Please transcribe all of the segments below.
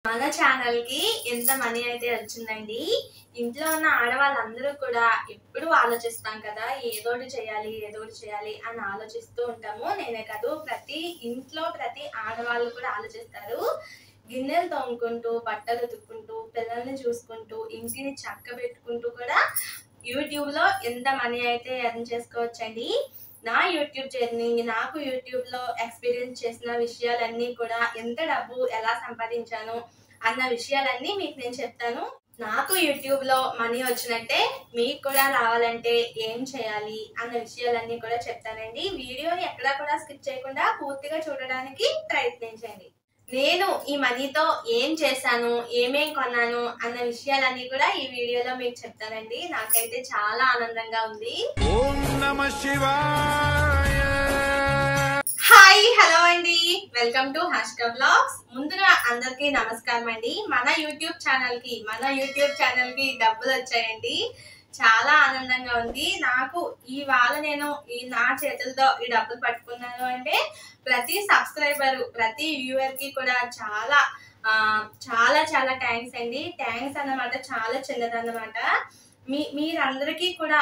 మన ఛానల్ కి ఎంత మనీ అయితే వచ్చిందండి. ఇంట్లో ఉన్న ఆడవాళ్ళందరూ కూడా ఎప్పుడు ఆలోచిస్తాం కదా, ఏదోటి చేయాలి అని ఆలోచిస్తూ ఉంటాము. నేనే కాదు, ప్రతి ఇంట్లో ప్రతి ఆడవాళ్ళు కూడా ఆలోచిస్తారు. గిన్నెలు తోముకుంటూ, బట్టలు ఉతుక్కుంటూ, పిల్లల్ని చూసుకుంటూ, ఇంటిని చక్కబెట్టుకుంటూ కూడా యూట్యూబ్ లో ఎంత మనీ అయితే ఎర్న్ చేసుకోవచ్చండి. నా యూట్యూబ్ జర్నీ, నాకు యూట్యూబ్ లో ఎక్స్పీరియన్స్ చేసిన విషయాలన్నీ కూడా, ఎంత డబ్బు ఎలా సంపాదించాను అన్న విషయాలన్నీ మీకు నేను చెప్తాను. నాకు యూట్యూబ్ లో మనీ వచ్చినట్టే మీకు కూడా రావాలంటే ఏం చేయాలి అన్న విషయాలన్నీ కూడా చెప్తానండి. వీడియోని ఎక్కడా కూడా స్కిప్ చేయకుండా పూర్తిగా చూడడానికి ప్రయత్నించండి. నేను ఈ మనీతో ఏం చేశాను, ఏమేం కొన్నాను అన్న విషయాలన్నీ కూడా ఈ వీడియోలో మీకు చెప్తానండి. నాకైతే చాలా ఆనందంగా ఉంది. ఓం నమః శివాయ. హాయ్, హలో అండి, వెల్కమ్ టు హాష్కా బ్లాగ్స్. ముందుగా అందరికీ నమస్కారం అండి. మన యూట్యూబ్ ఛానల్ కి డబ్బులు వచ్చాయండి. చాలా ఆనందంగా ఉంది నాకు. ఇవాళ నేను నా చేతులతో ఈ డబ్బులు పట్టుకున్నాను అంటే ప్రతి సబ్స్క్రైబర్, ప్రతి వ్యూవర్ కి కూడా చాలా చాలా చాలా థ్యాంక్స్ అండి. థ్యాంక్స్ అన్నమాట చాలా చిన్నదన్నమాట. మీరందరికీ కూడా,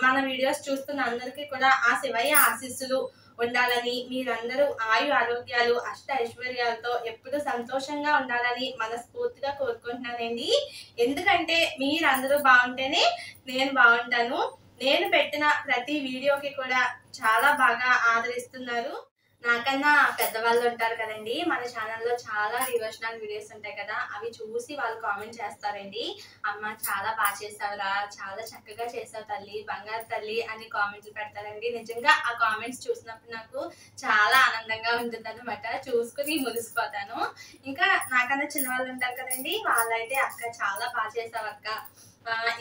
మన వీడియోస్ చూస్తున్న అందరికీ కూడా ఆ శివయ్య ఆశీస్సులు ఉండాలని, మీరందరూ ఆయు ఆరోగ్యాలు అష్ట ఐశ్వర్యాలతో ఎప్పుడు సంతోషంగా ఉండాలని మనస్ఫూర్తిగా కోరుకుంటున్నానండి. ఎందుకంటే మీరందరూ బాగుంటేనే నేను బాగుంటాను. నేను పెట్టిన ప్రతి వీడియోకి కూడా చాలా బాగా ఆదరిస్తున్నారు. నాకన్నా పెద్దవాళ్ళు ఉంటారు కదండి, మన ఛానల్లో చాలా డివోషనల్ వీడియోస్ ఉంటాయి కదా, అవి చూసి వాళ్ళు కామెంట్ చేస్తారండి. అమ్మ చాలా బాగా చేసావురా, చాలా చక్కగా చేసావు తల్లి, బంగారు తల్లి అని కామెంట్లు పెడతారండి. నిజంగా ఆ కామెంట్స్ చూసినప్పుడు నాకు చాలా ఆనందంగా ఉంటుంది అనమాట. చూసుకుని మురిసిపోతాను. ఇంకా నాకన్నా చిన్నవాళ్ళు ఉంటారు కదండి, వాళ్ళైతే అక్క చాలా బాగా చేసావు అక్క,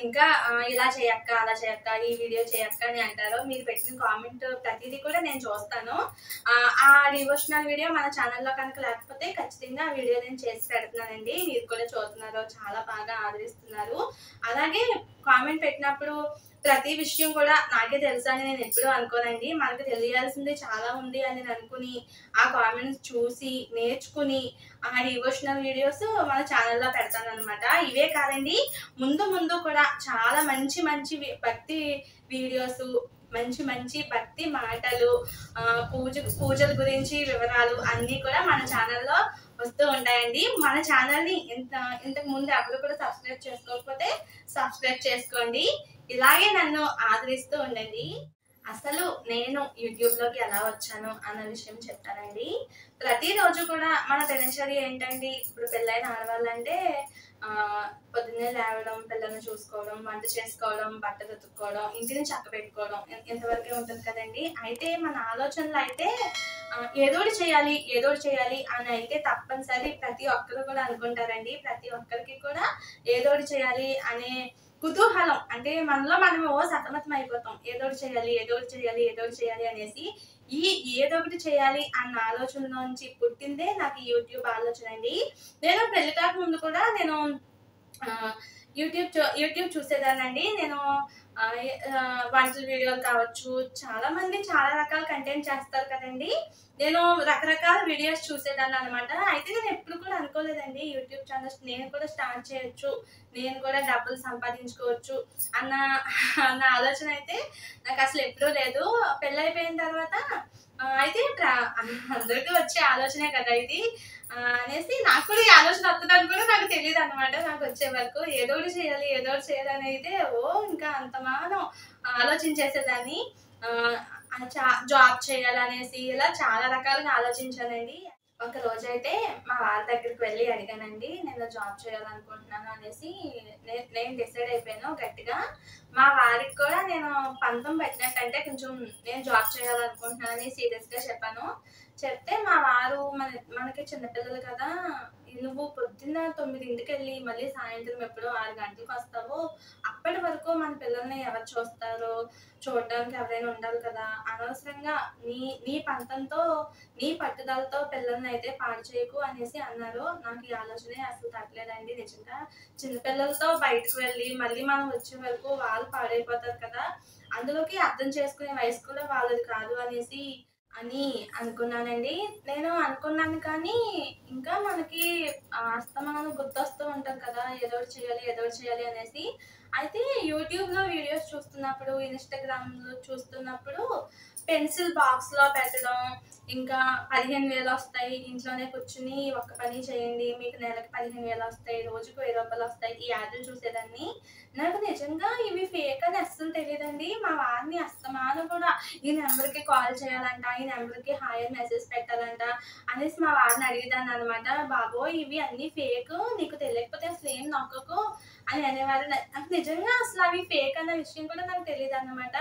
ఇంకా ఇలా చేయక్క, అలా చేయక్క, ఈ వీడియో చేయక్క అని అంటారు. మీరు పెట్టిన కామెంట్ ప్రతిదీ కూడా నేను చూస్తాను. ఆ డివోషనల్ వీడియో మన ఛానల్లో కనుక లేకపోతే ఖచ్చితంగా ఆ వీడియో నేను చేసి పెడుతున్నానండి. మీరు కూడా చూస్తున్నారు, చాలా బాగా ఆదరిస్తున్నారు. అలాగే కామెంట్ పెట్టినప్పుడు ప్రతి విషయం కూడా నాకే తెలుసు అని నేను ఎప్పుడూ అనుకోనండి. మనకు తెలియాల్సింది చాలా ఉంది అని నేను అనుకుని ఆ కామెంట్స్ చూసి నేర్చుకుని ఆ డివోషనల్ వీడియోస్ మన ఛానల్లో పెడతాను అనమాట. ఇవే కాదండి, ముందు కూడా చాలా మంచి భక్తి వీడియోస్, మంచి భక్తి మాటలు, పూజల గురించి వివరాలు అన్నీ కూడా మన ఛానల్లో వస్తూ ఉంటాయండి. మన ఛానల్ని ఇంతకు ముందు ఎవరు కూడా సబ్స్క్రైబ్ చేసుకోకపోతే సబ్స్క్రైబ్ చేసుకోండి. ఇలాగే నన్ను ఆదరిస్తూ ఉండండి. అసలు నేను యూట్యూబ్లోకి ఎలా వచ్చాను అన్న విషయం చెప్తానండి. ప్రతిరోజు కూడా మన దినచర్య ఏంటండి, ఇప్పుడు పెళ్ళైన ఆడవాళ్ళంటే పొద్దున్నే లేవడం, పిల్లల్ని చూసుకోవడం, వంట చేసుకోవడం, బట్టలు ఉతుక్కోవడం, ఇంటిని చక్క పెట్టుకోవడం, ఇంతవరకే ఉంటుంది కదండి. అయితే మన ఆలోచనలు అయితే ఏదోటి చేయాలి అని అయితే తప్పనిసరి ప్రతి ఒక్కరు కూడా అనుకుంటారండి. ప్రతి ఒక్కరికి కూడా ఏదోటి చేయాలి అనే కుతూహలం, అంటే మనలో మనము సతమతం అయిపోతాం. ఏదోటి చేయాలి అనేసి. ఈ ఏదో ఒకటి చేయాలి అన్న ఆలోచనలోంచి పుట్టిందే నాకు యూట్యూబ్ ఆలోచన అండి. నేను పెళ్లి కాక ముందు కూడా నేను యూట్యూబ్ చూసేదానండి. నేను వంటల వీడియోలు కావచ్చు, చాలా మంది చాలా రకాల కంటెంట్ చేస్తారు కదండి. నేను రకరకాల వీడియోస్ చూసేదాన్ని అనమాట. అయితే నేను ఎప్పుడు కూడా అనుకోలేదండి యూట్యూబ్ ఛానల్స్ నేను కూడా స్టార్ట్ చేయొచ్చు, నేను కూడా డబ్బులు సంపాదించుకోవచ్చు అన్న ఆలోచన అయితే నాకు అసలు ఎప్పుడూ లేదు. పెళ్ళైపోయిన తర్వాత అయితే అందరికీ వచ్చే ఆలోచనే కదా ఇది అనేసి నాకు కూడా ఈ ఆలోచన వస్తుందని కూడా నాకు తెలియదు అనమాట. నాకు వచ్చే వరకు ఏదోటి చేయాలి అని అయితే ఇంకా అంతమానం ఆలోచించేసేదాన్ని. జాబ్ చేయాలనేసి ఇలా చాలా రకాలుగా ఆలోచించానండి. ఒక రోజైతే మా వారి దగ్గరికి వెళ్ళి అడిగానండి, నేను జాబ్ చేయాలనుకుంటున్నాను అనేసి. నేను డిసైడ్ అయిపోయాను గట్టిగా. మా వారికి కూడా నేను పంతం పెట్టినట్టంటే కొంచెం నేను జాబ్ చేయాలనుకుంటున్నానని సీరియస్గా చెప్పాను. చెప్తే మా వారు, మనకి చిన్నపిల్లలు కదా, నువ్వు పొద్దున్న 9ంటికి వెళ్ళి మళ్ళీ సాయంత్రం ఎప్పుడో 6 గంటలకు వస్తావు, అప్పటి వరకు మన పిల్లల్ని ఎవరు చూస్తారో, చూడడానికి ఎవరైనా ఉండాలి కదా, అనవసరంగా నీ పంతంతో, నీ పట్టుదలతో పిల్లల్ని అయితే పాడు చేయకు అనేసి అన్నారు. నాకు ఈ ఆలోచనే అసలు తట్టలేదండి. నిజంగా చిన్నపిల్లలతో బయటకు వెళ్ళి మళ్ళీ మనం వచ్చే వరకు వాళ్ళు పాడైపోతారు కదా, అందులోకి అర్థం చేసుకునే వయసు కూడా వాళ్ళది కాదు అని అనుకున్నానండి. నేను అనుకున్నాను, కానీ ఇంకా మనకి అస్తమానం గుర్తొస్తూ ఉంటాం కదా, ఏదో ఒకటి చేయాలి ఏదో ఒకటి చేయాలి అనేసి. అయితే యూట్యూబ్లో వీడియోస్ చూస్తున్నప్పుడు, ఇన్స్టాగ్రామ్లో చూస్తున్నప్పుడు పెన్సిల్ బాక్స్లో పెట్టడం, ఇంకా 15,000 వస్తాయి, ఇంట్లోనే కూర్చుని ఒక్క పని చేయండి మీకు నెలకి 15,000 వస్తాయి, రోజుకు 1000 రూపాయలు వస్తాయి, ఈ యాడ్లు చూసేదాన్ని. నాకు నిజంగా ఇవి ఫేక్ అని అస్సలు తెలియదండి. మా వారిని అస్తమానం కూడా ఈ నెంబర్కి కాల్ చేయాలంట, ఈ నెంబర్కి హాయ్ అని మెసేజ్ పెట్టాలంట అనేసి మా వారిని అడిగేదాన్ని అనమాట. బాబోయ్ ఇవి అన్నీ ఫేక్, నీకు తెలియకపోతే అసలు ఏం నొక్కకు అని అనేవారు. నాకు నిజంగా అసలు అవి ఫేక్ అన్న విషయం కూడా నాకు తెలియదు అన్నమాట.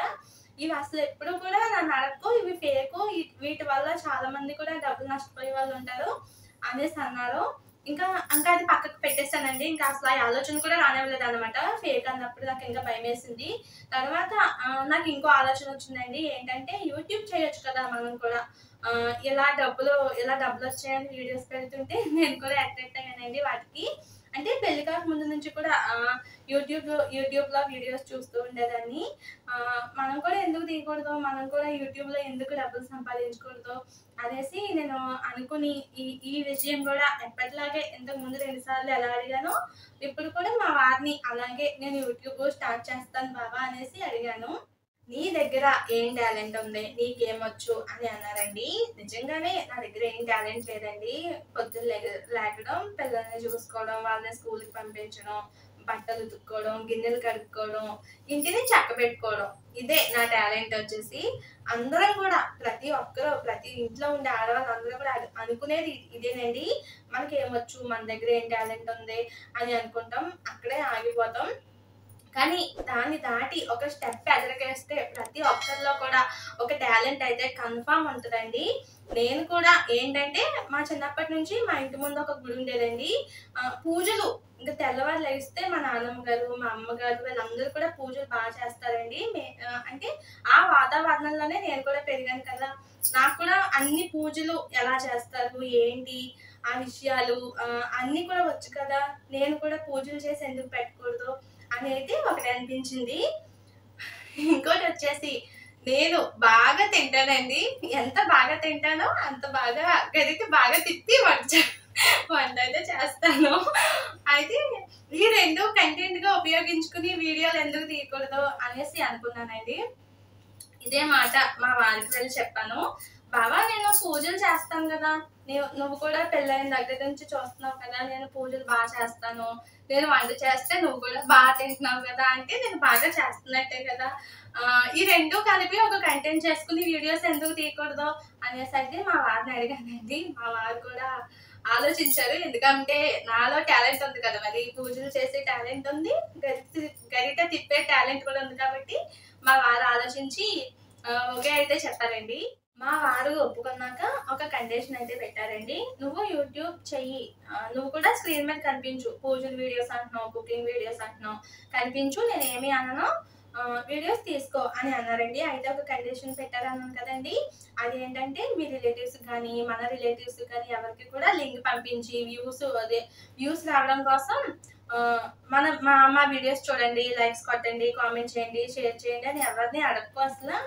ఇవి అసలు ఎప్పుడు కూడా నన్ను అడగకు, ఇవి ఫేకు, వీటి వల్ల చాలా మంది కూడా డబ్బులు నష్టపోయే వాళ్ళు ఉంటారు అనేసి అన్నారు. ఇంకా అది పక్కకు పెట్టేశానండి. ఇంకా అసలు ఆ ఆలోచన కూడా రానివ్వలేదు అనమాట. ఫేక్ అన్నప్పుడు నాకు ఇంకా భయం వేసింది. తర్వాత నాకు ఇంకో ఆలోచన వచ్చిందండి. ఏంటంటే యూట్యూబ్ చేయొచ్చు కదా మనం కూడా, ఇలా డబ్బులు వచ్చాయని వీడియోస్ పెడుతుంటే నేను కూడా అట్రాక్ట్ అయ్యానండి వాటికి. అంటే పెళ్లి కాక ముందు నుంచి కూడా యూట్యూబ్లో వీడియోస్ చూస్తూ ఉండేదాన్ని. మనం కూడా ఎందుకు తీయకూడదు, మనం కూడా యూట్యూబ్లో ఎందుకు డబ్బులు సంపాదించకూడదు అనేసి నేను అనుకుని ఈ విషయం కూడా ఎప్పటిలాగే ఇంతకు ముందు 2 సార్లు ఎలా అడిగానో ఇప్పుడు కూడా మా వారిని అలాగే నేను యూట్యూబ్ స్టార్ట్ చేస్తాను బావా అనేసి అడిగాను. నీ దగ్గర ఏం టాలెంట్ ఉంది, నీకేమొచ్చు అని అన్నారండి. నిజంగానే నా దగ్గర ఏం టాలెంట్ లేదండి. పొద్దున్న లేకడం, పిల్లల్ని చూసుకోవడం, వాళ్ళని స్కూల్కి పంపించడం, బట్టలు ఉతుక్కోవడం, గిన్నెలు కడుక్కోవడం, ఇంటిని చక్కబెట్టుకోవడం, ఇదే నా టాలెంట్ వచ్చేసి. అందరం కూడా ప్రతి ఒక్కరు, ప్రతి ఇంట్లో ఉండే ఆడవాళ్ళు అందరూ కూడా అనుకునేది ఇదేనండి. మనకి ఏమొచ్చు, మన దగ్గర ఏం టాలెంట్ ఉంది అని అనుకుంటాం, అక్కడే ఆగిపోతాం. కానీ దాన్ని దాటి ఒక స్టెప్ ఎదరికేస్తే ప్రతి ఒక్కరిలో కూడా ఒక టాలెంట్ అయితే కన్ఫామ్ ఉంటుందండి. నేను కూడా ఏంటంటే మా చిన్నప్పటి నుంచి మా ఇంటి ముందు ఒక గుడి ఉండేదండి. పూజలు ఇంకా తెల్లవారు లేస్తే మా నాన్నమ్మ గారు, మా అమ్మగారు వీళ్ళందరూ కూడా పూజలు బాగా చేస్తారండి. అంటే ఆ వాతావరణంలోనే నేను కూడా పెరిగాను కదా, నాకు కూడా అన్ని పూజలు ఎలా చేస్తారు ఏంటి ఆ విషయాలు అన్నీ కూడా వచ్చు కదా, నేను కూడా పూజలు చేసి ఎందుకు పెట్టకూడదు అనేది ఒకటి అనిపించింది. ఇంకోటి వచ్చేసి నేను బాగా తింటానండి. ఎంత బాగా తింటానో అంత బాగా గరిటె బాగా తిప్పి వంట అయితే చేస్తాను. అయితే ఈ 2 కంటెంట్గా ఉపయోగించుకుని వీడియోలు ఎందుకు తీయకూడదు అనేసి అనుకున్నానండి. ఇదే మాట మా వారికి వెళ్ళి చెప్పాను. బావా నేను పూజలు చేస్తాను కదా, నువ్వు కూడా పెళ్ళైన దగ్గర నుంచి చూస్తున్నావు కదా, నేను పూజలు బాగా చేస్తాను, నేను వంట చేస్తే నువ్వు కూడా బాగా తింటున్నావు కదా, అంటే నేను బాగా చేస్తున్నట్టే కదా, ఈ 2 కలిపి ఒక కంటెంట్ చేసుకుని వీడియోస్ ఎందుకు తీయకూడదు అనేసరికి మా వారిని అడిగానండి. మా వారు కూడా ఆలోచించారు. ఎందుకంటే నాలో టాలెంట్ ఉంది కదా, మరి పూజలు చేసే టాలెంట్ ఉంది, గరిట తిప్పే టాలెంట్ కూడా ఉంది కాబట్టి మా వారు ఆలోచించి ఓకే అయితే చెప్పారండి. మా వారు ఒప్పుకున్నాక ఒక కండిషన్ అయితే పెట్టారండి. నువ్వు యూట్యూబ్ చెయ్యి, నువ్వు కూడా స్క్రీన్ మీద కనిపించు, పూజల వీడియోస్ అంటున్నావు, కుకింగ్ వీడియోస్ అంటున్నావు, కనిపించు, నేను ఏమి అనను, వీడియోస్ తీసుకో అని అన్నారండి. అయితే ఒక కండిషన్ పెట్టారన్నాను కదండి, అది ఏంటంటే మీ రిలేటివ్స్ కానీ మన రిలేటివ్స్ కానీ ఎవరికి కూడా లింక్ పంపించి వ్యూస్ రావడం కోసం మా వీడియోస్ చూడండి, లైక్స్ కొట్టండి, కామెంట్ చేయండి, షేర్ చేయండి అని ఎవరిని అడగకు. అసలు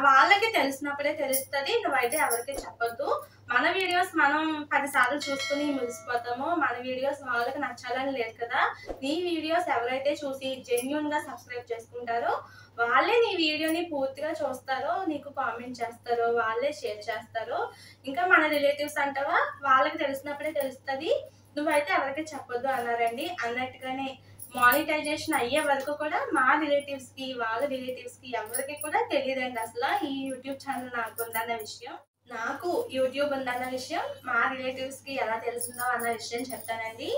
వాళ్ళకి తెలిసినప్పుడే తెలుస్తుంది, నువ్వైతే ఎవరికి చెప్పొద్దు. మన వీడియోస్ మనం 10 సార్లు చూసుకుని ముగిసిపోతాము, మన వీడియోస్ వాళ్ళకి నచ్చాలని లేదు కదా. నీ వీడియోస్ ఎవరైతే చూసి జెన్యూన్ గా సబ్స్క్రైబ్ చేసుకుంటారో వాళ్ళే నీ వీడియోని పూర్తిగా చూస్తారో, నీకు కామెంట్ చేస్తారో, వాళ్ళే షేర్ చేస్తారో. ఇంకా మన రిలేటివ్స్ అంటావా, వాళ్ళకి తెలిసినప్పుడే తెలుస్తుంది, నువ్వైతే ఎవరికి చెప్పొద్దు అన్నారండి. అన్నట్టుగానే మానిటైజేషన్ అయ్యే వరకు కూడా మా రిలేటివ్స్ కి, వాళ్ళ రిలేటివ్స్ కి ఎవరికి కూడా తెలియదండి అసలు ఈ యూట్యూబ్ ఛానల్ నాకు ఉందన్న విషయం. నాకు యూట్యూబ్ ఉందన్న విషయం మా రిలేటివ్స్ కి ఎలా తెలిసిందో అన్న విషయం చెప్తానండి.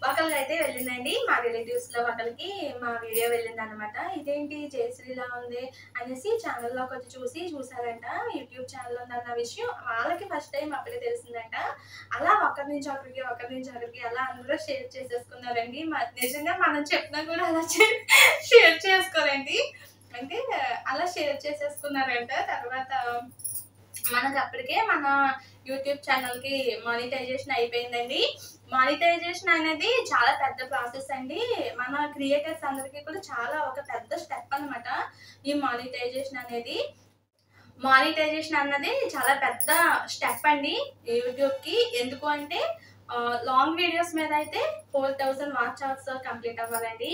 ఒకరికి అయితే వెళ్ళిందండి, మా రిలేటివ్స్ లో ఒకరికి మా వీడియో వెళ్ళింది అనమాట. ఇదేంటి జయశ్రీలా ఉంది అనేసి ఛానల్లోకి వచ్చి చూసారంట, యూట్యూబ్ ఛానల్ ఉందన్న విషయం వాళ్ళకి ఫస్ట్ టైం అప్పుడే తెలిసిందంట. అలా ఒకరి నుంచి ఒకరికి అలా అందరూ షేర్ చేసేసుకున్నారండి. నిజంగా మనం చెప్పినా కూడా అలా షేర్ చేసుకోరండి, అంటే అలా షేర్ చేసేసుకున్నారంట. తర్వాత మనకు అప్పటికే మన యూట్యూబ్ ఛానల్ కి మానిటైజేషన్ అయిపోయిందండి. మానిటైజేషన్ అనేది చాలా పెద్ద ప్రాసెస్ అండి. మన క్రియేటర్స్ అందరికీ కూడా చాలా ఒక పెద్ద స్టెప్ అనమాట ఈ మానిటైజేషన్ అనేది. మానిటైజేషన్ అన్నది చాలా పెద్ద స్టెప్ అండి యూట్యూబ్ కి. ఎందుకు అంటే లాంగ్ వీడియోస్ మీద అయితే 4000 వాచ్ అవర్స్ కంప్లీట్ అవ్వాలండి.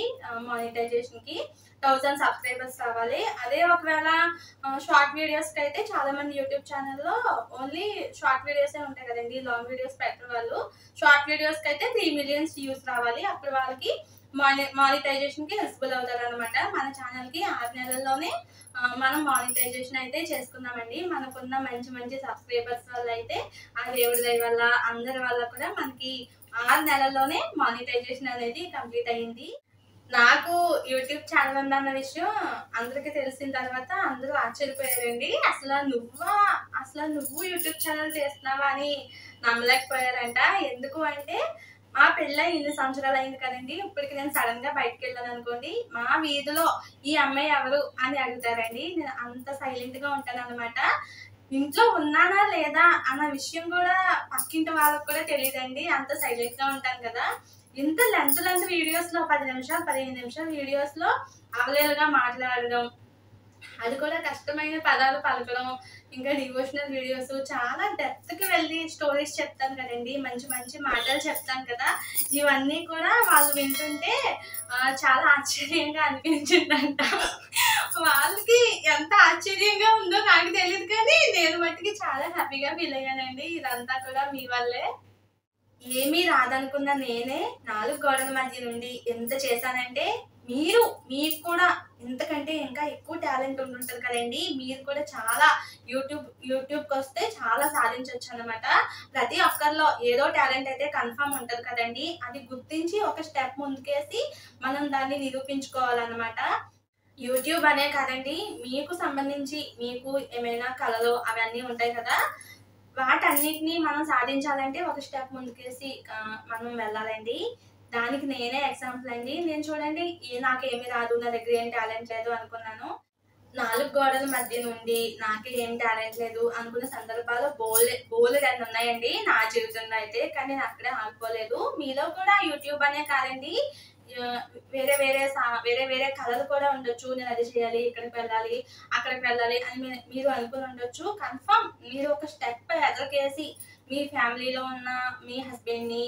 మానిటైజేషన్కి 1000 సబ్స్క్రైబర్స్ రావాలి. అదే ఒకవేళ షార్ట్ వీడియోస్కి అయితే చాలా మంది యూట్యూబ్ ఛానల్లో ఓన్లీ షార్ట్ వీడియోసే ఉంటాయి కదండి, లాంగ్ వీడియోస్ పెట్టరు వాళ్ళు. షార్ట్ వీడియోస్కి అయితే 3 మిలియన్స్ వ్యూస్ రావాలి. అప్పుడు వాళ్ళకి మానిటైజేషన్కి ఎలిజిబుల్ అవుతారు అనమాట. మన ఛానల్కి 6 నెలల్లోనే మనం మానిటైజేషన్ అయితే చేసుకున్నామండి. మనకున్న మంచి మంచి సబ్స్క్రైబర్స్ వల్ల అయితే ఆ దేవుడి దయ వల్ల అందరి వల్ల కూడా మనకి 6 నెలల్లోనే మానిటైజేషన్ అనేది కంప్లీట్ అయ్యింది. నాకు యూట్యూబ్ ఛానల్ ఉందన్న విషయం అందరికీ తెలిసిన తర్వాత అందరూ ఆశ్చర్యపోయారండి. అసలు నువ్వు యూట్యూబ్ ఛానల్ చేస్తున్నావా అని నమ్మలేకపోయారంట. ఎందుకు అంటే మా పెళ్ళ 2 సంవత్సరాలు అయింది కదండి. ఇప్పటికి నేను సడన్ గా బయటకు వెళ్ళాను అనుకోండి, మా వీధిలో ఈ అమ్మాయి ఎవరు అని అడుగుతారండి. నేను అంత సైలెంట్ గా ఉంటాను అనమాట. ఇంట్లో ఉన్నానా లేదా అన్న విషయం కూడా పక్కింటి వాళ్ళకి కూడా తెలియదండి, అంత సైలెంట్ గా ఉంటాను కదా. ఇంత లెంత్ వీడియోస్ లో 10 నిమిషాలు 15 నిమిషాల వీడియోస్ లో అవలేలుగా మాట్లాడడం, అది కూడా కష్టమైన పదాలు పలకడం, ఇంకా డివోషనల్ వీడియోస్ చాలా డెప్త్కి వెళ్ళి స్టోరీస్ చెప్తాను కదండి, మంచి మంచి మాటలు చెప్తాను కదా. ఇవన్నీ కూడా వాళ్ళు వింటుంటే చాలా ఆశ్చర్యంగా అనిపించిందంట. వాళ్ళకి ఎంత ఆశ్చర్యంగా ఉందో నాకు తెలియదు, కానీ నేను మట్టికి చాలా హ్యాపీగా ఫీల్ అయ్యానండి. ఇదంతా కూడా మీ వల్లే. ఏమీ రాదనుకున్న నేనే 4 గోడల మధ్య నుండి ఎంత చేశానంటే, మీకు కూడా ఇంతకంటే ఇంకా ఎక్కువ టాలెంట్ ఉంటుంటుంది కదండి. మీరు కూడా చాలా యూట్యూబ్కి వస్తే చాలా సాధించవచ్చు అనమాట. ప్రతి ఒక్కరిలో ఏదో టాలెంట్ అయితే కన్ఫర్మ్ ఉంటుంది కదండి. అది గుర్తించి ఒక స్టెప్ ముందుకేసి మనం దాన్ని నిరూపించుకోవాలన్నమాట. యూట్యూబ్ అనే కాదండి, మీకు సంబంధించి మీకు ఏమైనా కళలు అవన్నీ ఉంటాయి కదా, వాటన్నిటిని మనం సాధించాలంటే ఒక స్టెప్ ముందుకేసి మనం వెళ్ళాలండి. దానికి నేనే ఎగ్జాంపుల్ అండి. నేను చూడండి, నాకేమి రాదు, నా దగ్గర ఏం టాలెంట్ లేదు అనుకున్నాను. 4 గోడల మధ్య నుండి నాకు ఏం టాలెంట్ లేదు అనుకున్న సందర్భాలు బోలెడన్ని ఉన్నాయండి నా జీవితంలో అయితే. కానీ నేను అక్కడే ఆగిపోలేదు. మీలో కూడా యూట్యూబ్ అనే కాదండి, వేరే వేరే కళలు కూడా ఉండొచ్చు. నేను అది చేయాలి, ఇక్కడికి వెళ్ళాలి, అక్కడికి వెళ్ళాలి అని మీరు అనుకుని ఉండొచ్చు. కన్ఫర్మ్ మీరు ఒక స్టెప్ ఎదరికేసి మీ ఫ్యామిలీలో ఉన్న మీ హస్బెండ్ని,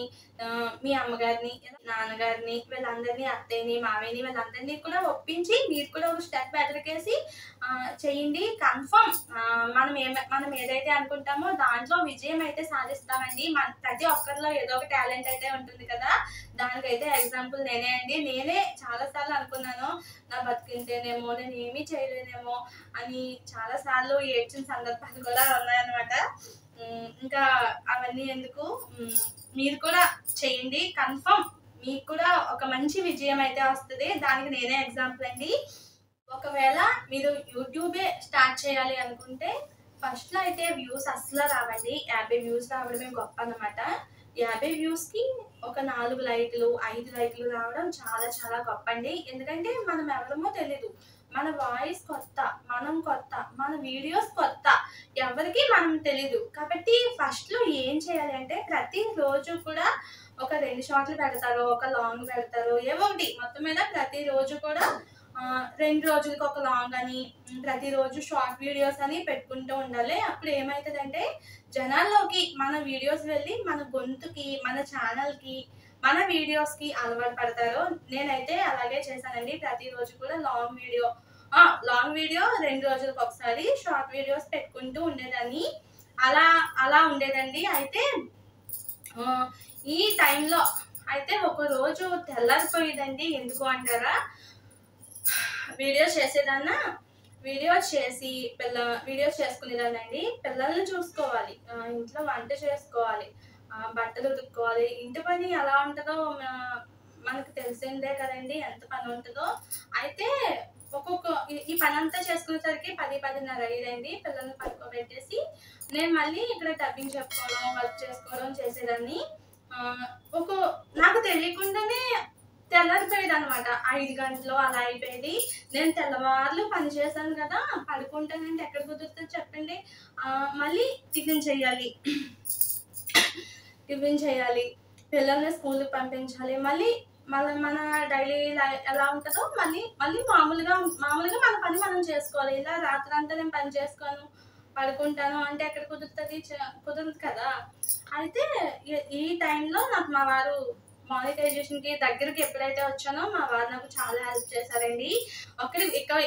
మీ అమ్మగారిని, నాన్నగారిని, వీళ్ళందరినీ, అత్తయ్యని, మావయ్యని, వీళ్ళందరినీ కూడా ఒప్పించి మీరు కూడా ఒక స్టెప్ ఎదరికేసి చేయండి. కన్ఫర్మ్ మనం ఏదైతే అనుకుంటామో దాంట్లో విజయం అయితే సాధిస్తామండి. ప్రతి ఒక్కరిలో ఏదో ఒక టాలెంట్ అయితే ఉంటుంది కదా, దానికైతే ఎగ్జాంపుల్ నేనే అండి. నేనే చాలాసార్లు అనుకున్నాను, నా బతికింటేనేమో, నేను ఏమీ చేయలేనేమో అని చాలాసార్లు ఏడ్చిన సందర్భాలు కూడా ఉన్నాయన్నమాట. ఇంకా అవన్నీ ఎందుకు, మీరు కూడా చేయండి. కన్ఫర్మ్ మీకు కూడా ఒక మంచి విజయం అయితే వస్తుంది. దానికి నేనే ఎగ్జాంపుల్ అండి. ఒకవేళ మీరు యూట్యూబే స్టార్ట్ చేయాలి అనుకుంటే ఫస్ట్లో అయితే వ్యూస్ అస్సలు రావండి. 50 వ్యూస్ రావడమే గొప్ప అన్నమాట. 50 వ్యూస్కి ఒక 4 లైక్లు 5 లైక్లు రావడం చాలా చాలా గొప్ప అండి. ఎందుకంటే మనం ఎవరమో తెలీదు, మన వాయిస్ కొత్త, మనం కొత్త, మన వీడియోస్ కొత్త, ఎవరికి మనం తెలీదు. కాబట్టి ఫస్ట్లో ఏం చేయాలి అంటే, ప్రతిరోజు కూడా ఒక 2 షార్ట్లు పెడతారు, ఒక లాంగ్ పెడతారు, ఏవో ఒకటి మొత్తం మీద ప్రతిరోజు కూడా 2 రోజులకి ఒక లాంగ్ అని, ప్రతిరోజు షార్ట్ వీడియోస్ అని పెట్టుకుంటూ ఉండాలి. అప్పుడు ఏమవుతుందంటే జనాల్లోకి మన వీడియోస్ వెళ్ళి మన గొంతుకి, మన ఛానల్కి, మన వీడియోస్కి అలవాటు పడతారు. నేనైతే అలాగే చేశానండి. ప్రతిరోజు కూడా లాంగ్ వీడియో 2 రోజులకు ఒకసారి షార్ట్ వీడియోస్ పెట్టుకుంటూ ఉండేదాన్ని. అలా ఉండేదండి. అయితే ఈ టైంలో అయితే ఒక రోజు తెల్లారిపోయేదండి. ఎందుకు అంటారా, వీడియోస్ చేసుకునేదానండి. పిల్లల్ని చూసుకోవాలి, ఇంట్లో వంట చేసుకోవాలి, బట్టలు ఉతుక్కోవాలి. ఇంటి పని ఎలా ఉంటుందో మనకు తెలిసిందే కదండి, ఎంత పని ఉంటుందో. అయితే ఈ పని అంతా చేసుకునేసరికి 10-10:30 అయ్యేదండి. పిల్లల్ని పడుకోబెట్టేసి నేను మళ్ళీ ఇక్కడ డబ్బింగ్ చెప్పుకోవడం, వర్క్ చేసుకోవడం చేసేదాన్ని. నాకు తెలియకుండానే తెల్లారిపోయేది అనమాట. 5 గంటలు అలా అయిపోయేది. నేను తెల్లవార్లు పని చేశాను కదా, పడుకుంటానంటే ఎక్కడ కుదురుతుంది చెప్పండి. మళ్ళీ టిఫిన్ చేయాలి, పిల్లల్ని స్కూల్కి పంపించాలి, మళ్ళీ మన డైలీ ఎలా ఉంటుందో మళ్ళీ మామూలుగా మన పని మనం చేసుకోవాలి. ఇలా రాత్రి అంతా నేను పని చేసుకోను, పడుకుంటాను అంటే ఎక్కడ కుదురుతుంది, కుదరదు కదా. అయితే ఈ టైంలో నాకు మా వారు మానిటైజేషన్కి దగ్గరికి ఎప్పుడైతే వచ్చానో మా వారు నాకు చాలా హెల్ప్ చేశారండి.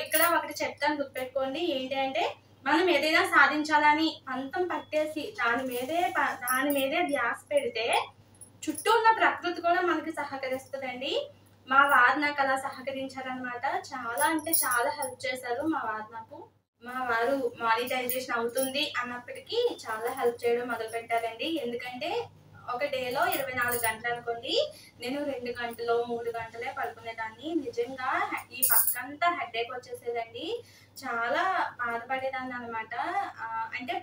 ఇక్కడ ఒకటి చెప్తాను, గుర్తుపెట్టుకోండి. ఏంటి అంటే, మనం ఏదైనా సాధించాలని పంతం పట్టేసి దాని మీదే ధ్యాస పెడితే చుట్టూ ఉన్న ప్రకృతి కూడా మనకి సహకరిస్తుందండి. మా వారు నాకు అలా సహకరించారనమాట. చాలా అంటే చాలా హెల్ప్ చేశారు మా వారు నాకు. మా వారు మానిటైజేషన్ అవుతుంది అన్నప్పటికీ చాలా హెల్ప్ చేయడం మొదలుపెట్టారండి. ఎందుకంటే ఒక డేలో 24 గంటలు అనుకోండి, నేను 2 గంటలు 3 గంటలే పడుకునేదాన్ని. నిజంగా ఈ పక్కంతా హెడేక్ వచ్చేసేదండి. చాలా బాధపడేదాన్ని అనమాట. అంటే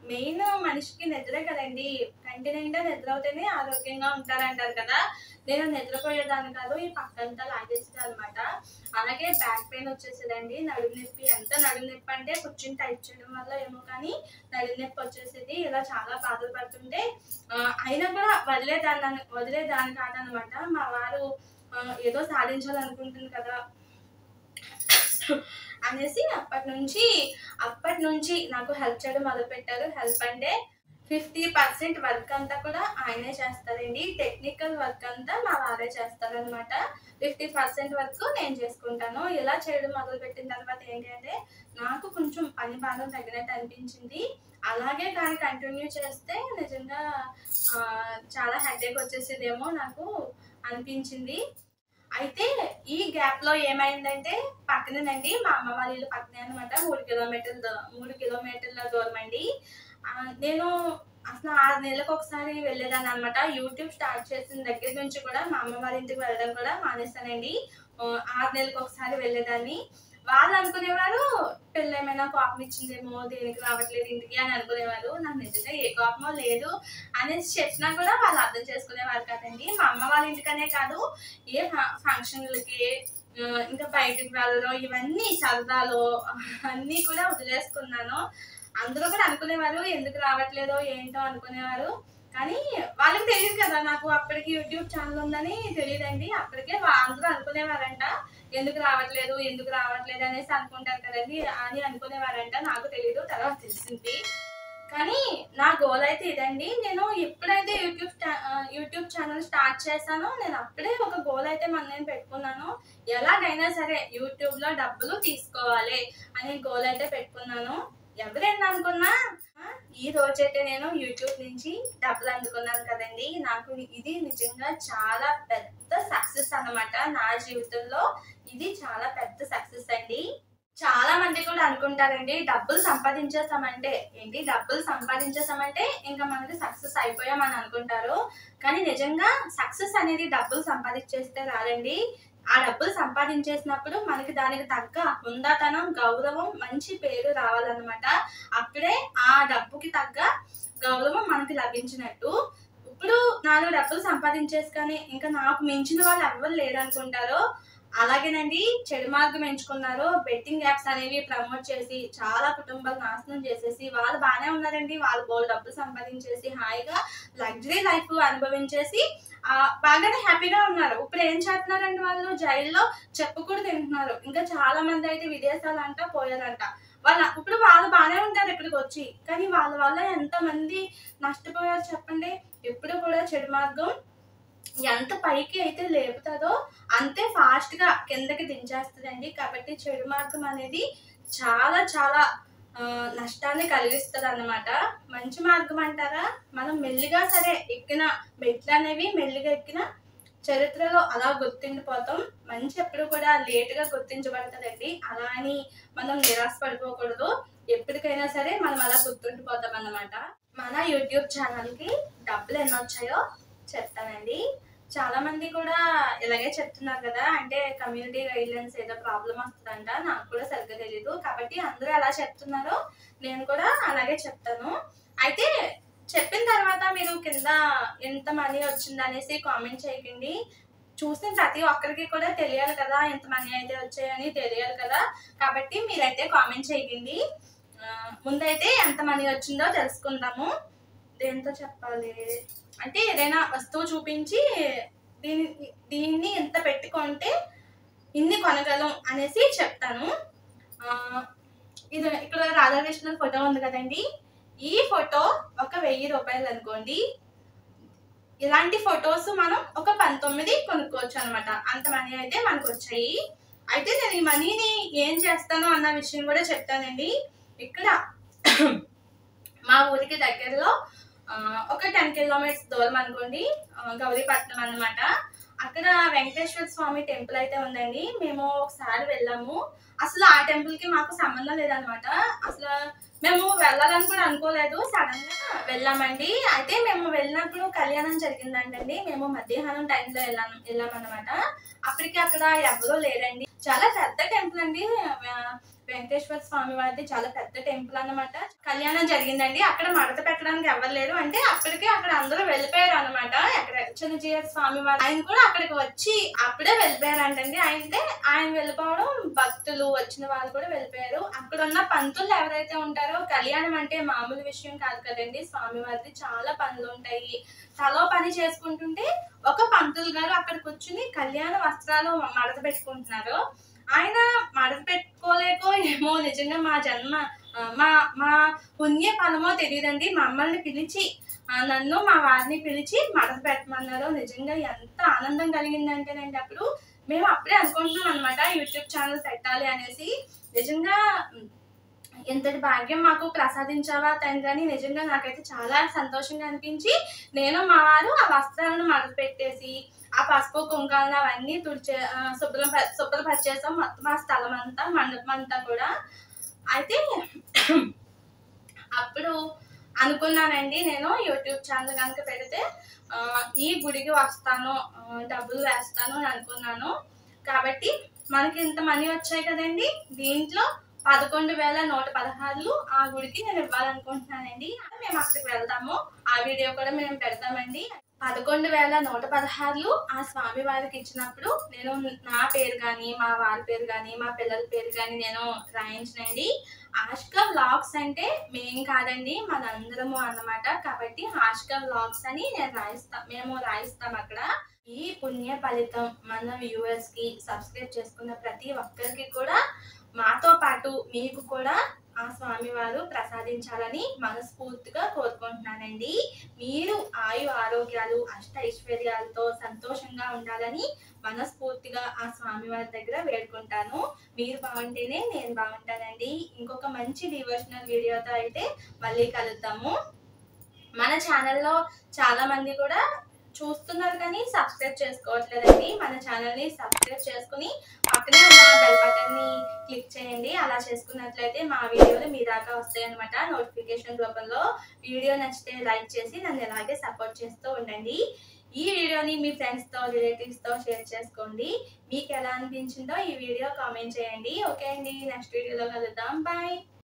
మెయిన్ మనిషికి నిద్రే కదండి. కంటి నిండా నిద్ర అవుతేనే ఆరోగ్యంగా ఉంటారంటారు కదా. నేను నిద్రపోయేదాన్ని కాదు, ఈ పక్కంతా లాగేసేది అనమాట. అలాగే బ్యాక్ పెయిన్ వచ్చేసేదండి, నడుము నొప్పి. ఎంత నడుము నొప్పి అంటే కూర్చుని టైప్ చేయడం వల్ల ఏమో కానీ నడుము నొప్పి వచ్చేసేది. ఇలా చాలా బాధలు పడుతుంటే అయినా కూడా వదిలేదాన్ని కాదనమాట. మా వారు ఏదో సాధించాలనుకుంటుంది కదా అనేసి అప్పటి నుంచి నాకు హెల్ప్ చేయడం మొదలుపెట్టారు. హెల్ప్ అంటే 50% వర్క్ అంతా కూడా ఆయనే చేస్తారండి. టెక్నికల్ వర్క్ అంతా మా వారే చేస్తారనమాట. 50% వర్క్ నేను చేసుకుంటాను. ఇలా చేయడం మొదలుపెట్టిన తర్వాత ఏంటి అంటే, నాకు కొంచెం పని భారం తగ్గినట్టు అనిపించింది. అలాగే కానీ కంటిన్యూ చేస్తే నిజంగా చాలా హెడేక్ వచ్చేసేదేమో నాకు అనిపించింది. అయితే ఈ గ్యాప్ లో ఏమైందంటే, పక్కనేనండి మా అమ్మ వాళ్ళ ఇల్లు పక్కనే అనమాట. 3 కిలోమీటర్ల దూరం అండి. నేను అసలు 6 నెలలకు ఒకసారి వెళ్ళేదాన్ని అనమాట. యూట్యూబ్ స్టార్ట్ చేసిన దగ్గర నుంచి కూడా మా అమ్మ వాళ్ళ ఇంటికి వెళ్ళడం కూడా మానేస్తానండి. 6 నెలలకు ఒకసారి వెళ్ళేదాన్ని. వాళ్ళు అనుకునేవారు పిల్ల ఏమైనా కోపం ఇచ్చిందేమో, దేనికి రావట్లేదు ఇంటికి అని అనుకునేవారు. నాకు నిజంగా ఏ కోపమో లేదు అనేసి చెప్పినా కూడా వాళ్ళు అర్థం చేసుకునేవారు కదండి. మా అమ్మ వాళ్ళ ఇంటికనే కాదు, ఏ ఫంక్షన్లకి ఇంకా బయటికి వెళ్ళడం, ఇవన్నీ సరదాలు అన్నీ కూడా వదిలేసుకున్నాను. అందరూ కూడా అనుకునేవారు ఎందుకు రావట్లేదో ఏంటో అనుకునేవారు. కానీ వాళ్ళకి తెలియదు కదా, నాకు అప్పటికి యూట్యూబ్ ఛానల్ ఉందని తెలియదండి. అప్పటికే అందరూ అనుకునేవారంట ఎందుకు రావట్లేదు అనేసి అనుకుంటారు కదండి అని అనుకునేవారంట. నాకు తెలియదు, తర్వాత తెలిసింది. కానీ నా గోల్ అయితే ఇదండి. నేను ఎప్పుడైతే యూట్యూబ్ ఛానల్ స్టార్ట్ చేశానో నేను అప్పుడే ఒక గోల్ అయితే నేను పెట్టుకున్నాను. ఎలాగైనా సరే యూట్యూబ్లో డబ్బులు తీసుకోవాలి అనే గోల్ అయితే పెట్టుకున్నాను. ఎవరైనా అనుకున్నా ఈ రోజైతే నేను యూట్యూబ్ నుంచి డబ్బులు అందుకున్నాను కదండి. నాకు ఇది నిజంగా చాలా పెద్ద సక్సెస్ అన్నమాట. నా జీవితంలో ఇది చాలా పెద్ద సక్సెస్ అండి. చాలా మంది కూడా అనుకుంటారండి, డబ్బులు సంపాదించేసామంటే ఇంకా మనకి సక్సెస్ అయిపోయామని అనుకుంటారు. కానీ నిజంగా సక్సెస్ అనేది డబ్బులు సంపాదించేస్తే రాదండి. ఆ డబ్బులు సంపాదించేసినప్పుడు మనకి దానికి తగ్గ హుందాతనం, గౌరవం, మంచి పేరు రావాలన్నమాట. అప్పుడే ఆ డబ్బుకి తగ్గ గౌరవం మనకి లభించినట్టు. ఇప్పుడు నాలుగు డబ్బులు సంపాదించేసుకొని ఇంకా నాకు మించిన వాళ్ళు ఎవరు లేరనుకుంటారో, అలాగేనండి చెడు మార్గం ఎంచుకున్నారు. బెట్టింగ్ యాప్స్ అనేవి ప్రమోట్ చేసి చాలా కుటుంబాలు నాశనం చేసేసి వాళ్ళు బాగానే ఉన్నారండి. వాళ్ళు బోల్ డబ్బులు సంపాదించేసి హాయిగా లగ్జరీ లైఫ్ అనుభవించేసి బాగానే హ్యాపీగా ఉన్నారు. ఇప్పుడు ఏం చేస్తున్నారండి, వాళ్ళు జైల్లో చెప్పుకూడా తింటున్నారు. ఇంకా చాలా మంది అయితే విదేశాలంట పోయారంట. ఇప్పుడు వాళ్ళు బాగానే ఉంటారు ఇక్కడికి వచ్చి, కానీ వాళ్ళ వల్ల ఎంతమంది నష్టపోయారు చెప్పండి. ఎప్పుడు కూడా చెడు మార్గం ఎంత పైకి అయితే లేపుతుందో అంతే ఫాస్ట్ గా కిందకి దించేస్తుందండి. కాబట్టి చెడు మార్గం అనేది చాలా చాలా నష్టాన్ని కలిగిస్తుంది అన్నమాట. మంచి మార్గం అంటారా, మనం మెల్లిగా సరే ఎక్కిన మెట్లు అనేవి మెల్లిగా ఎక్కిన చరిత్రలో అలా గుర్తిండిపోతాం. మంచి ఎప్పుడు కూడా లేటుగా గుర్తించబడుతుందండి. అలా అని మనం నిరాశ పడిపోకూడదు. ఎప్పటికైనా సరే మనం అలా గుర్తుండిపోతాం అన్నమాట. మన యూట్యూబ్ ఛానల్కి డబ్బులు ఎన్ని వచ్చాయో చెప్తానండి. చాలా మంది కూడా ఇలాగే చెప్తున్నారు కదా, అంటే కమ్యూనిటీ గైడ్లైన్స్ ఏదో ప్రాబ్లం వస్తుందంట. నాకు కూడా సరిగ్గా తెలీదు, కాబట్టి అందరూ ఎలా చెప్తున్నారో నేను కూడా అలాగే చెప్తాను. అయితే చెప్పిన తర్వాత మీరు కింద ఎంత మనీ వచ్చింది అనేసి కామెంట్ చేయకండి. చూసిన ప్రతి ఒక్కరికి కూడా తెలియాలి కదా, ఎంత మనీ అయితే వచ్చాయని తెలియాలి కదా. కాబట్టి మీరైతే కామెంట్ చేయకండి. ముందైతే ఎంత మనీ వచ్చిందో తెలుసుకుందాము. దేంతో చెప్పాలి అంటే, ఏదైనా వస్తువు చూపించి దీన్ని ఎంత పెట్టుకుంటే ఇన్ని కొనగలం అనేసి చెప్తాను. ఇది ఇక్కడ రాధాకృష్ణ ఫోటో ఉంది కదండి, ఈ ఫోటో ఒక 1000 రూపాయలు అనుకోండి. ఇలాంటి ఫొటోస్ మనం ఒక 19 కొనుక్కోవచ్చు అనమాట. అంత మనీ అయితే మనకు వచ్చాయి. అయితే నేను ఈ మనీని ఏం చేస్తాను అన్న విషయం కూడా చెప్తానండి. ఇక్కడ మా ఊరికి దగ్గరలో ఒక 10 కిలోమీటర్స్ దూరం అనుకోండి, గౌరీపట్నం అన్నమాట. అక్కడ వెంకటేశ్వర స్వామి టెంపుల్ అయితే ఉందండి. మేము ఒకసారి వెళ్ళాము. అసలు ఆ టెంపుల్ కి మాకు సంబంధం లేదనమాట. అసలు మేము వెళ్ళాలని కూడా అనుకోలేదు, సడన్ గా వెళ్ళామండి. అయితే మేము వెళ్ళినప్పుడు కళ్యాణం జరిగిందంటండి. మేము మధ్యాహ్నం టైంలో వెళ్ళామన్నమాట. అప్పటికి అక్కడ ఎవరూ లేరండి. చాలా పెద్ద టెంపుల్ అండి. వెంకటేశ్వర స్వామి వారిది చాలా పెద్ద టెంపుల్ అన్నమాట. కళ్యాణం జరిగిందండి. అక్కడ మడత పెట్టడానికి ఎవరు లేరు. అంటే అప్పటికే అక్కడ అందరూ వెళ్ళిపోయారు అనమాట. అక్కడ చిన్నజీయ స్వామి వారు ఆయన కూడా అక్కడికి వచ్చి అప్పుడే వెళ్ళిపోయారంటండి. అయితే ఆయన వెళ్ళిపోవడం, భక్తులు వచ్చిన వాళ్ళు కూడా వెళ్ళిపోయారు. అక్కడ ఉన్న పంతులు ఎవరైతే ఉంటారో, కళ్యాణం అంటే మామూలు విషయం కాదు కదండి. స్వామి వారిది చాలా పనులు ఉంటాయి. తలో పని చేసుకుంటుంటే ఒక పంతులు గారు అక్కడ కూర్చుని కళ్యాణ వస్త్రాలు మడత పెట్టుకుంటున్నారు. ఆయన మడత పెట్టుకోలేకో ఏమో, నిజంగా మా జన్మ మా మా పుణ్య ఫలమో తెలియదండి. మమ్మల్ని పిలిచి, నన్ను మా వారిని పిలిచి మడత పెట్టమన్నారు. నిజంగా ఎంత ఆనందం కలిగిందంటేనండి, అప్పుడు మేము అప్పుడే అనుకుంటున్నాం అనమాట యూట్యూబ్ ఛానల్ పెట్టాలి అనేసి. నిజంగా ఎంతటి భాగ్యం మాకు ప్రసాదించావా తండ్రి అని నిజంగా నాకైతే చాలా సంతోషంగా అనిపించి, నేను మా వారు ఆ వస్త్రాలను మడత పెట్టేసి ఆ పసుపు కుంకాలను అవన్నీ శుభ్రపరిచేసాం. మొత్తం ఆ స్థలం అంతా, మండపం అంతా కూడా. అయితే అప్పుడు అనుకున్నానండి, నేను యూట్యూబ్ ఛానల్ కనుక పెడితే ఈ గుడికి వస్తాను, డబ్బులు వేస్తాను అని అనుకున్నాను. కాబట్టి మనకి ఇంత మనీ వచ్చాయి కదండి, దీంట్లో 11,116 ఆ గుడికి నేను ఇవ్వాలనుకుంటున్నానండి. మేము అక్కడికి వెళ్తాము, ఆ వీడియో కూడా మేము పెడతామండి. 11,116 ఆ స్వామి వారికి ఇచ్చినప్పుడు నేను నా పేరు కానీ, మా వారి పేరు కానీ, మా పిల్లల పేరు కానీ నేను రాయించనండి. ఆష్క వ్లాగ్స్ అంటే మేం కాదండి, మనందరము అన్నమాట. కాబట్టి ఆష్క వ్లాగ్స్ అని మేము రాయిస్తాం అక్కడ. ఈ పుణ్య ఫలితం మన వ్యూవర్స్ కి, సబ్స్క్రైబ్ చేసుకున్న ప్రతి ఒక్కరికి కూడా, మాతో పాటు మీకు కూడా ఆ స్వామివారు ప్రసాదించాలని మనస్ఫూర్తిగా కోరుకుంటున్నానండి. మీరు ఆయు ఆరోగ్యాలు, అష్ట ఐశ్వర్యాలతో సంతోషంగా ఉండాలని మనస్ఫూర్తిగా ఆ స్వామివారి దగ్గర వేడుకుంటాను. మీరు బాగుంటేనే నేను బాగుంటానండి. ఇంకొక మంచి డివోషనల్ వీడియోతో అయితే మళ్ళీ కలుద్దాము. మన ఛానల్లో చాలా మంది కూడా చూస్తున్నారు కానీ సబ్స్క్రైబ్ చేసుకోవట్లేదండి. మన ఛానల్ని సబ్స్క్రైబ్ చేసుకుని పక్కనే ఉన్న బెల్ బటన్ని క్లిక్ చేయండి. అలా చేసుకున్నట్లయితే మా వీడియోలు మీ దాకా వస్తాయి అనమాట, నోటిఫికేషన్ రూపంలో. వీడియో నచ్చితే లైక్ చేసి నన్ను ఇలాగే సపోర్ట్ చేస్తూ ఉండండి. ఈ వీడియోని మీ ఫ్రెండ్స్తో, రిలేటివ్స్తో షేర్ చేసుకోండి. మీకు ఎలా అనిపించిందో ఈ వీడియో కామెంట్ చేయండి. ఓకే అండి, నెక్స్ట్ వీడియోలో కలుద్దాం. బాయ్.